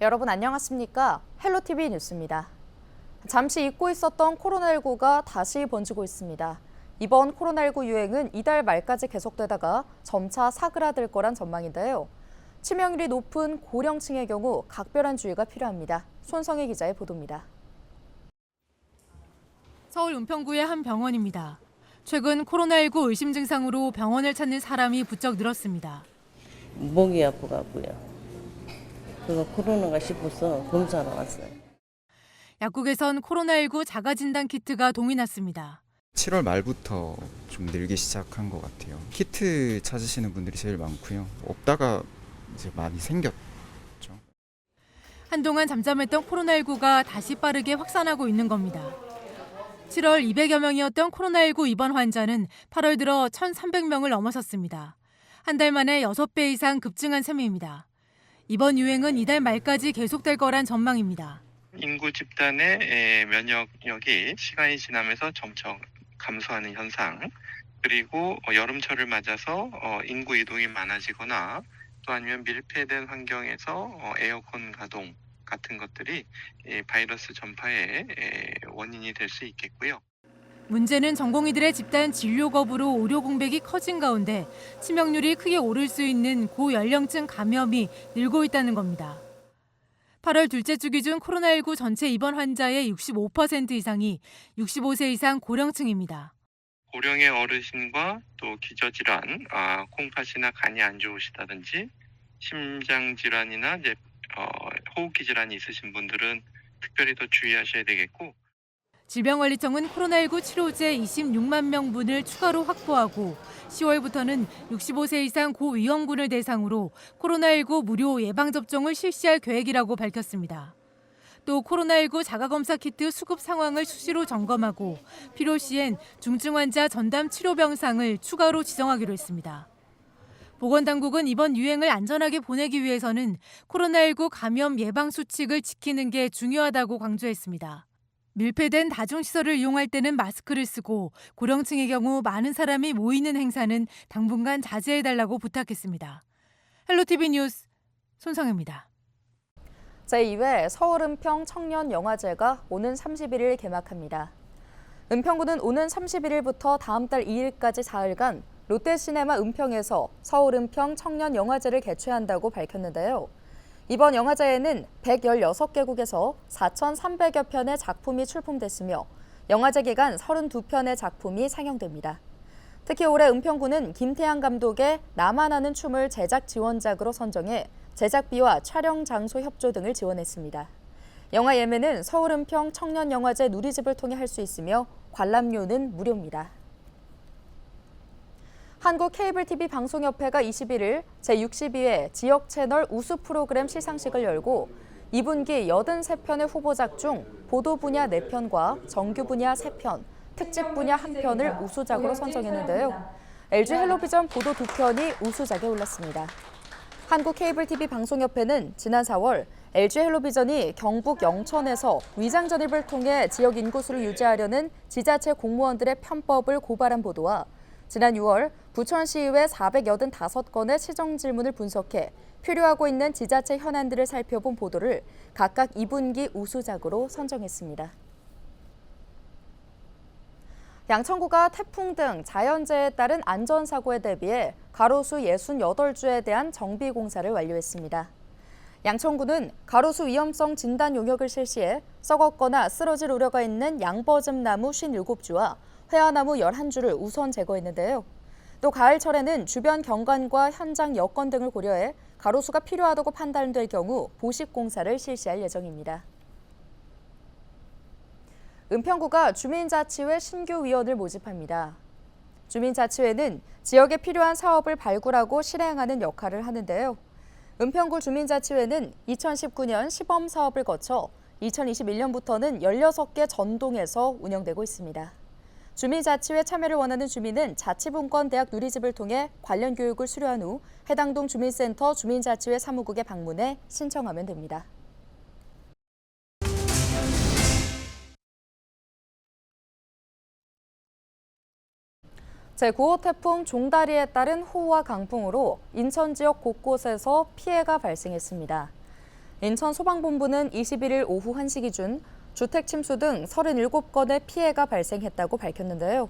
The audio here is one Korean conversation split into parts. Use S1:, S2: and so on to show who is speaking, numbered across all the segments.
S1: 여러분 안녕하십니까? 헬로티비 뉴스입니다. 잠시 잊고 있었던 코로나19가 다시 번지고 있습니다. 이번 코로나19 유행은 이달 말까지 계속되다가 점차 사그라들 거란 전망인데요. 치명률이 높은 고령층의 경우 각별한 주의가 필요합니다. 손성희 기자의 보도입니다.
S2: 서울 은평구의 한 병원입니다. 최근 코로나19 의심 증상으로 병원을 찾는 사람이 부쩍 늘었습니다.
S3: 목이 아프고요. 그거 코로나가 싶어서 검사하러 왔어요.
S2: 약국에선 코로나19 자가진단 키트가 동이 났습니다.
S4: 7월 말부터 좀 늘기 시작한 것 같아요. 키트 찾으시는 분들이 제일 많고요. 없다가 이제 많이 생겼죠.
S2: 한동안 잠잠했던 코로나19가 다시 빠르게 확산하고 있는 겁니다. 7월 200여 명이었던 코로나19 입원 환자는 8월 들어 1,300명을 넘어섰습니다. 한 달 만에 6배 이상 급증한 셈입니다. 이번 유행은 이달 말까지 계속될 거란 전망입니다.
S5: 인구 집단의 면역력이 시간이 지나면서 점점 감소하는 현상, 그리고 여름철을 맞아서 인구 이동이 많아지거나 또 아니면 밀폐된 환경에서 에어컨 가동 같은 것들이 바이러스 전파의 원인이 될 수 있겠고요.
S2: 문제는 전공의들의 집단 진료 거부로 의료 공백이 커진 가운데 치명률이 크게 오를 수 있는 고연령층 감염이 늘고 있다는 겁니다. 8월 둘째 주 기준 코로나19 전체 입원 환자의 65% 이상이 65세 이상 고령층입니다.
S5: 고령의 어르신과 또 기저질환, 콩팥이나 간이 안 좋으시다든지 심장질환이나 호흡기 질환이 있으신 분들은 특별히 더 주의하셔야 되겠고,
S2: 질병관리청은 코로나19 치료제 26만 명분을 추가로 확보하고 10월부터는 65세 이상 고위험군을 대상으로 코로나19 무료 예방접종을 실시할 계획이라고 밝혔습니다. 또 코로나19 자가검사 키트 수급 상황을 수시로 점검하고 필요시엔 중증 환자 전담 치료 병상을 추가로 지정하기로 했습니다. 보건당국은 이번 유행을 안전하게 보내기 위해서는 코로나19 감염 예방 수칙을 지키는 게 중요하다고 강조했습니다. 밀폐된 다중시설을 이용할 때는 마스크를 쓰고 고령층의 경우 많은 사람이 모이는 행사는 당분간 자제해달라고 부탁했습니다. 헬로티비 뉴스 손성혜입니다.
S1: 제2회 서울 은평 청년영화제가 오는 31일 개막합니다. 은평구는 오는 31일부터 다음 달 2일까지 4일간 롯데시네마 은평에서 서울 은평 청년영화제를 개최한다고 밝혔는데요. 이번 영화제에는 116개국에서 4,300여 편의 작품이 출품됐으며 영화제 기간 32편의 작품이 상영됩니다. 특히 올해 은평구는 김태양 감독의 나만 아는 춤을 제작 지원작으로 선정해 제작비와 촬영 장소 협조 등을 지원했습니다. 영화 예매는 서울 은평 청년영화제 누리집을 통해 할 수 있으며 관람료는 무료입니다. 한국 케이블 TV 방송협회가 21일 제62회 지역 채널 우수 프로그램 시상식을 열고 2분기 83편의 후보작 중 보도 분야 4편과 정규 분야 3편, 특집 분야 1편을 우수작으로 선정했는데요. LG 헬로비전 보도 2편이 우수작에 올랐습니다. 한국 케이블 TV 방송협회는 지난 4월 LG 헬로비전이 경북 영천에서 위장 전입을 통해 지역 인구수를 유지하려는 지자체 공무원들의 편법을 고발한 보도와 지난 6월 부천시의회 485건의 시정 질문을 분석해 필요하고 있는 지자체 현안들을 살펴본 보도를 각각 2분기 우수작으로 선정했습니다. 양천구가 태풍 등 자연재해에 따른 안전사고에 대비해 가로수 68주에 대한 정비 공사를 완료했습니다. 양천구는 가로수 위험성 진단 용역을 실시해 썩었거나 쓰러질 우려가 있는 양버즘 나무 57주와 회화나무 11주를 우선 제거했는데요. 또 가을철에는 주변 경관과 현장 여건 등을 고려해 가로수가 필요하다고 판단될 경우 보식 공사를 실시할 예정입니다. 은평구가 주민자치회 신규 위원을 모집합니다. 주민자치회는 지역에 필요한 사업을 발굴하고 실행하는 역할을 하는데요. 은평구 주민자치회는 2019년 시범 사업을 거쳐 2021년부터는 16개 전동에서 운영되고 있습니다. 주민자치회 참여를 원하는 주민은 자치분권대학 누리집을 통해 관련 교육을 수료한 후 해당 동 주민센터 주민자치회 사무국에 방문해 신청하면 됩니다. 제9호 태풍 종다리에 따른 호우와 강풍으로 인천 지역 곳곳에서 피해가 발생했습니다. 인천소방본부는 21일 오후 1시 기준 주택 침수 등 37건의 피해가 발생했다고 밝혔는데요.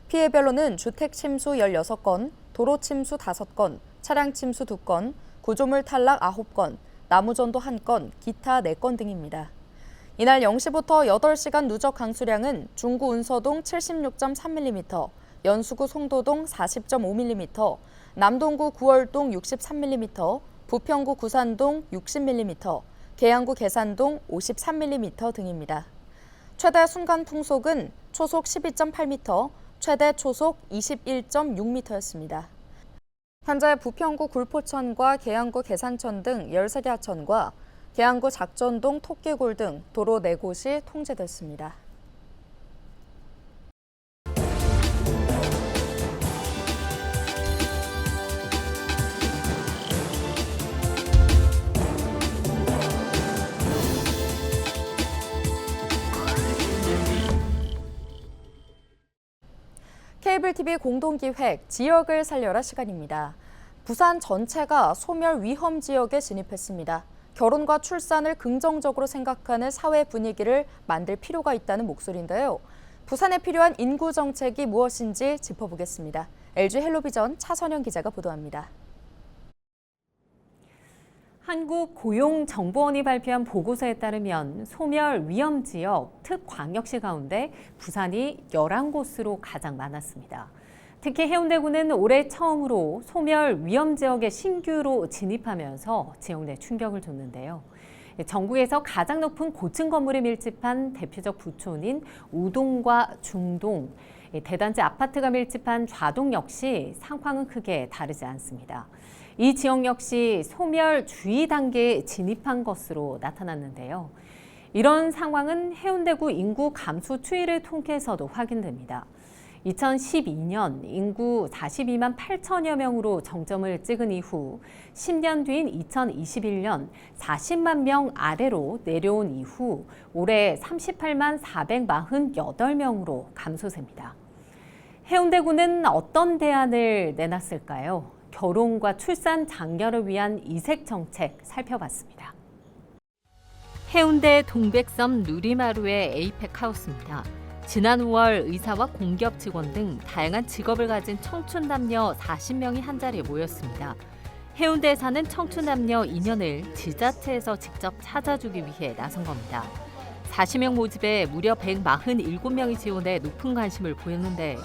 S1: 피해별로는 주택 침수 16건, 도로 침수 5건, 차량 침수 2건, 구조물 탈락 9건, 나무전도 1건, 기타 4건 등입니다. 이날 0시부터 8시간 누적 강수량은 중구 운서동 76.3mm, 연수구 송도동 40.5mm, 남동구 구월동 63mm, 부평구 구산동 60mm, 계양구 계산동 53mm 등입니다. 최대 순간 풍속은 초속 12.8m, 최대 초속 21.6m였습니다. 현재 부평구 굴포천과 계양구 계산천 등 13개 하천과 계양구 작전동 토끼굴 등 도로 4곳이 통제됐습니다. 케이블 TV 공동기획 지역을 살려라 시간입니다. 부산 전체가 소멸 위험 지역에 진입했습니다. 결혼과 출산을 긍정적으로 생각하는 사회 분위기를 만들 필요가 있다는 목소리인데요. 부산에 필요한 인구 정책이 무엇인지 짚어보겠습니다. LG 헬로비전 차선영 기자가 보도합니다.
S6: 한국고용정보원이 발표한 보고서에 따르면 소멸 위험 지역 특광역시 가운데 부산이 11곳으로 가장 많았습니다. 특히 해운대구는 올해 처음으로 소멸 위험 지역에 신규로 진입하면서 지역 내 충격을 줬는데요. 전국에서 가장 높은 고층 건물이 밀집한 대표적 부촌인 우동과 중동, 대단지 아파트가 밀집한 좌동 역시 상황은 크게 다르지 않습니다. 이 지역 역시 소멸 주의 단계에 진입한 것으로 나타났는데요. 이런 상황은 해운대구 인구 감소 추이를 통해서도 확인됩니다. 2012년 인구 42만 8천여 명으로 정점을 찍은 이후 10년 뒤인 2021년 40만 명 아래로 내려온 이후 올해 38만 448명으로 감소세입니다. 해운대구는 어떤 대안을 내놨을까요? 결혼과 출산 장려를 위한 이색 정책 살펴봤습니다. 해운대 동백섬 누리마루의 에이펙 하우스입니다. 지난 5월 의사와 공기업 직원 등 다양한 직업을 가진 청춘 남녀 40명이 한자리에 모였습니다. 해운대에 사는 청춘 남녀 2년을 지자체에서 직접 찾아주기 위해 나선 겁니다. 40명 모집에 무려 147명이 지원해 높은 관심을 보였는데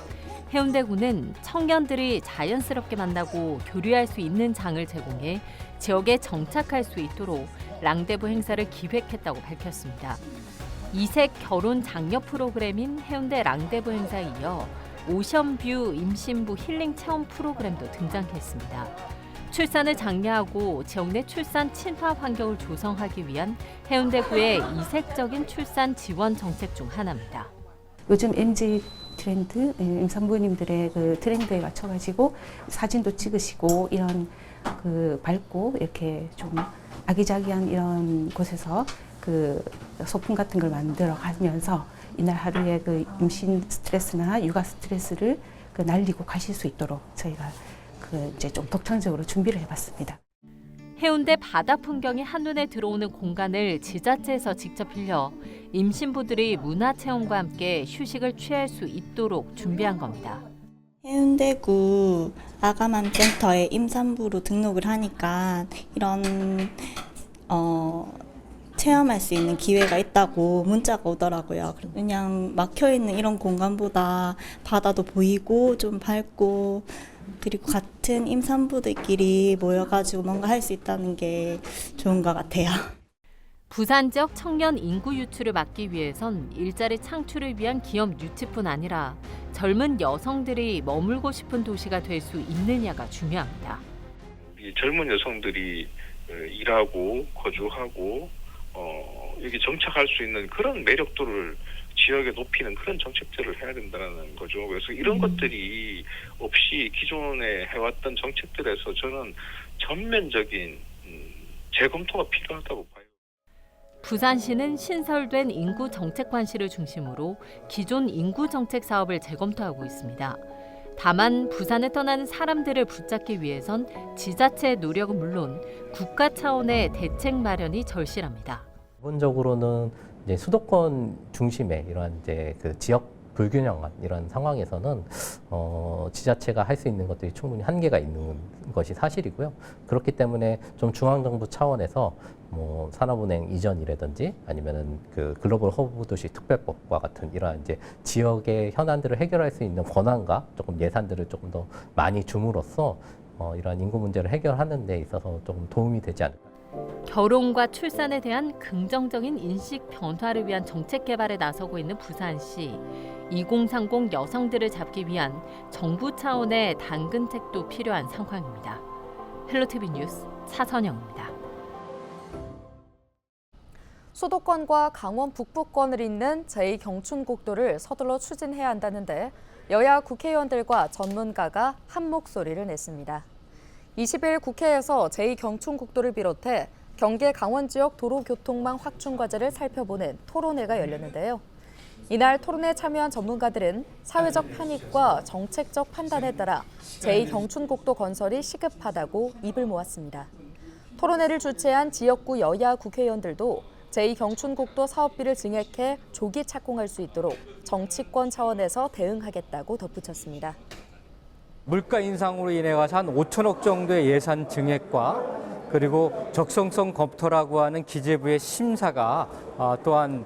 S6: 해운대구는 청년들이 자연스럽게 만나고 교류할 수 있는 장을 제공해 지역에 정착할 수 있도록 랑데부 행사를 기획했다고 밝혔습니다. 이색 결혼 장려 프로그램인 해운대 랑데부 행사에 이어 오션뷰 임신부 힐링 체험 프로그램도 등장했습니다. 출산을 장려하고 지역 내 출산 친화 환경을 조성하기 위한 해운대구의 이색적인 출산 지원 정책 중 하나입니다.
S7: 요즘 MZ 트렌드, 임산부님들의 그 트렌드에 맞춰가지고 사진도 찍으시고 이런 그 밝고 이렇게 좀 아기자기한 이런 곳에서 그 소품 같은 걸 만들어 가면서 이날 하루에 그 임신 스트레스나 육아 스트레스를 그 날리고 가실 수 있도록 저희가 그 이제 좀 독창적으로 준비를 해봤습니다.
S6: 해운대 바다 풍경이 한눈에 들어오는 공간을 지자체에서 직접 빌려 임신부들이 문화체험과 함께 휴식을 취할 수 있도록 준비한 겁니다.
S8: 해운대구 아가맘센터에 임산부로 등록을 하니까 이런 체험할 수 있는 기회가 있다고 문자가 오더라고요. 그냥 막혀있는 이런 공간보다 바다도 보이고 좀 밝고 그리고 같은 임산부들끼리 모여가지고 뭔가 할 수 있다는 게 좋은 것 같아요.
S6: 부산 지역 청년 인구 유출을 막기 위해선 일자리 창출을 위한 기업 유치뿐 아니라 젊은 여성들이 머물고 싶은 도시가 될 수 있느냐가 중요합니다.
S9: 젊은 여성들이 일하고 거주하고 여기 정착할 수 있는 그런 매력도를 지역에 높이는 그런 정책들을 해야 된다는 거죠. 그래서 이런 것들이 없이 기존에 해왔던 정책들에서 저는 전면적인 재검토가 필요하다고 봐요.
S6: 부산시는 신설된 인구 정책관실을 중심으로 기존 인구 정책 사업을 재검토하고 있습니다.
S10: 다만 부산을 떠나는 사람들을 붙잡기 위해선 지자체의 노력은 물론 국가 차원의 대책 마련이 절실합니다.
S11: 기본적으로는 이제 수도권 중심의 이러한 이제 그 지역 불균형한 이런 상황에서는 지자체가 할 수 있는 것들이 충분히 한계가 있는 것이 사실이고요. 그렇기 때문에 좀 중앙정부 차원에서 뭐 산업은행 이전이라든지 아니면은 그 글로벌 허브 도시 특별법과 같은 이러한 이제 지역의 현안들을 해결할 수 있는 권한과 조금 예산들을 조금 더 많이 줌으로써 이러한 인구 문제를 해결하는 데 있어서 조금 도움이 되지 않을까.
S10: 결혼과 출산에 대한 긍정적인 인식 변화를 위한 정책 개발에 나서고 있는 부산시. 2030 여성들을 잡기 위한 정부 차원의 당근책도 필요한 상황입니다. 헬로티비 뉴스 차선영입니다.
S1: 수도권과 강원 북부권을 잇는 제2경춘국도를 서둘러 추진해야 한다는데 여야 국회의원들과 전문가가 한 목소리를 냈습니다. 20일 국회에서 제2경춘국도를 비롯해 경기 강원 지역 도로교통망 확충 과제를 살펴보는 토론회가 열렸는데요. 이날 토론에 참여한 전문가들은 사회적 편익과 정책적 판단에 따라 제2경춘국도 건설이 시급하다고 입을 모았습니다. 토론회를 주최한 지역구 여야 국회의원들도 제2경춘국도 사업비를 증액해 조기 착공할 수 있도록 정치권 차원에서 대응하겠다고 덧붙였습니다.
S12: 물가 인상으로 인해 가서 한 5천억 정도의 예산 증액과 그리고 적성성 검토라고 하는 기재부의 심사가 또한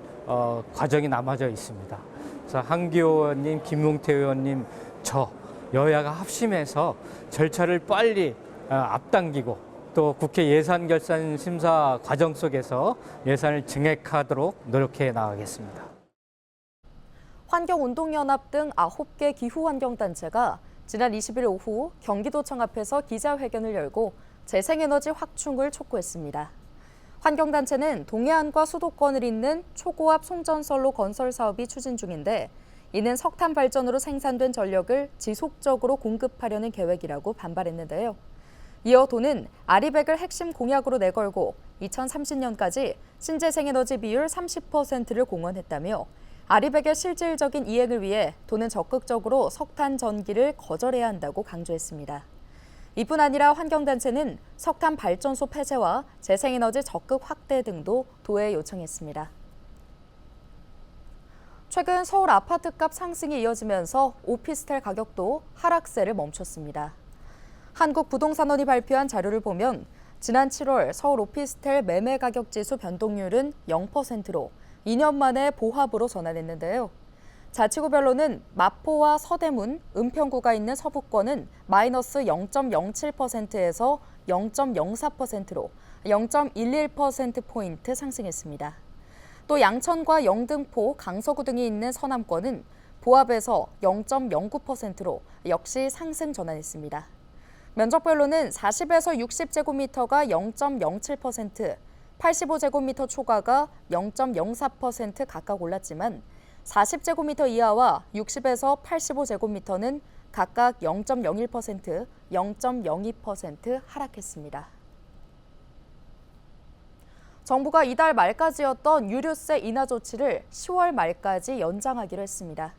S12: 과정이 남아져 있습니다. 그래서 한기호 의원님, 김용태 의원님, 저 여야가 합심해서 절차를 빨리 앞당기고 또 국회 예산결산심사 과정 속에서 예산을 증액하도록 노력해 나가겠습니다.
S1: 환경운동연합 등 9개 기후환경단체가 지난 20일 오후 경기도청 앞에서 기자회견을 열고 재생에너지 확충을 촉구했습니다. 환경단체는 동해안과 수도권을 잇는 초고압 송전선로 건설 사업이 추진 중인데 이는 석탄 발전으로 생산된 전력을 지속적으로 공급하려는 계획이라고 반발했는데요. 이어 도는 아리백을 핵심 공약으로 내걸고 2030년까지 신재생에너지 비율 30%를 공언했다며 아리백의 실질적인 이행을 위해 도는 적극적으로 석탄 전기를 거절해야 한다고 강조했습니다. 이뿐 아니라 환경단체는 석탄 발전소 폐쇄와 재생에너지 적극 확대 등도 도에 요청했습니다. 최근 서울 아파트값 상승이 이어지면서 오피스텔 가격도 하락세를 멈췄습니다. 한국부동산원이 발표한 자료를 보면 지난 7월 서울 오피스텔 매매 가격 지수 변동률은 0%로 2년 만에 보합으로 전환했는데요. 자치구별로는 마포와 서대문, 은평구가 있는 서부권은 마이너스 0.07%에서 0.04%로 0.11%포인트 상승했습니다. 또 양천과 영등포, 강서구 등이 있는 서남권은 보합에서 0.09%로 역시 상승 전환했습니다. 면적별로는 40에서 60제곱미터가 0.07%, 85제곱미터 초과가 0.04% 각각 올랐지만 40제곱미터 이하와 60에서 85제곱미터는 각각 0.01%, 0.02% 하락했습니다. 정부가 이달 말까지였던 유류세 인하 조치를 10월 말까지 연장하기로 했습니다.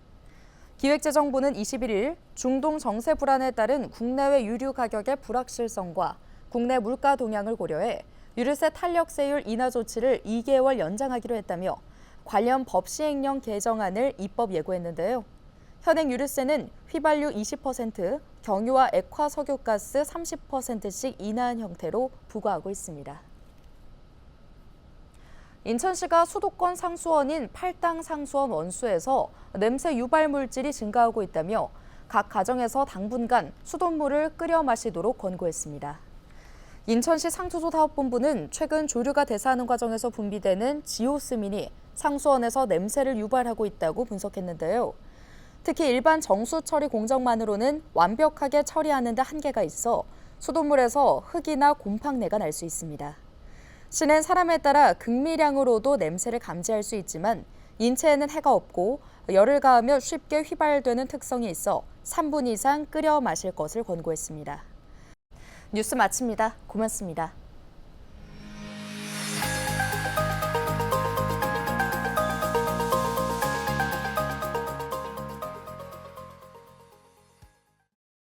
S1: 기획재정부는 21일 중동 정세 불안에 따른 국내외 유류 가격의 불확실성과 국내 물가 동향을 고려해 유류세 탄력세율 인하 조치를 2개월 연장하기로 했다며 관련 법 시행령 개정안을 입법 예고했는데요. 현행 유류세는 휘발유 20%, 경유와 액화 석유가스 30%씩 인하한 형태로 부과하고 있습니다. 인천시가 수도권 상수원인 팔당 상수원 원수에서 냄새 유발 물질이 증가하고 있다며 각 가정에서 당분간 수돗물을 끓여 마시도록 권고했습니다. 인천시 상수조사업본부는 최근 조류가 대사하는 과정에서 분비되는 지오스민이 상수원에서 냄새를 유발하고 있다고 분석했는데요. 특히 일반 정수 처리 공정만으로는 완벽하게 처리하는 데 한계가 있어 수돗물에서 흙이나 곰팡내가 날 수 있습니다. 시는 사람에 따라 극미량으로도 냄새를 감지할 수 있지만 인체에는 해가 없고 열을 가하며 쉽게 휘발되는 특성이 있어 3분 이상 끓여 마실 것을 권고했습니다. 뉴스 마칩니다. 고맙습니다.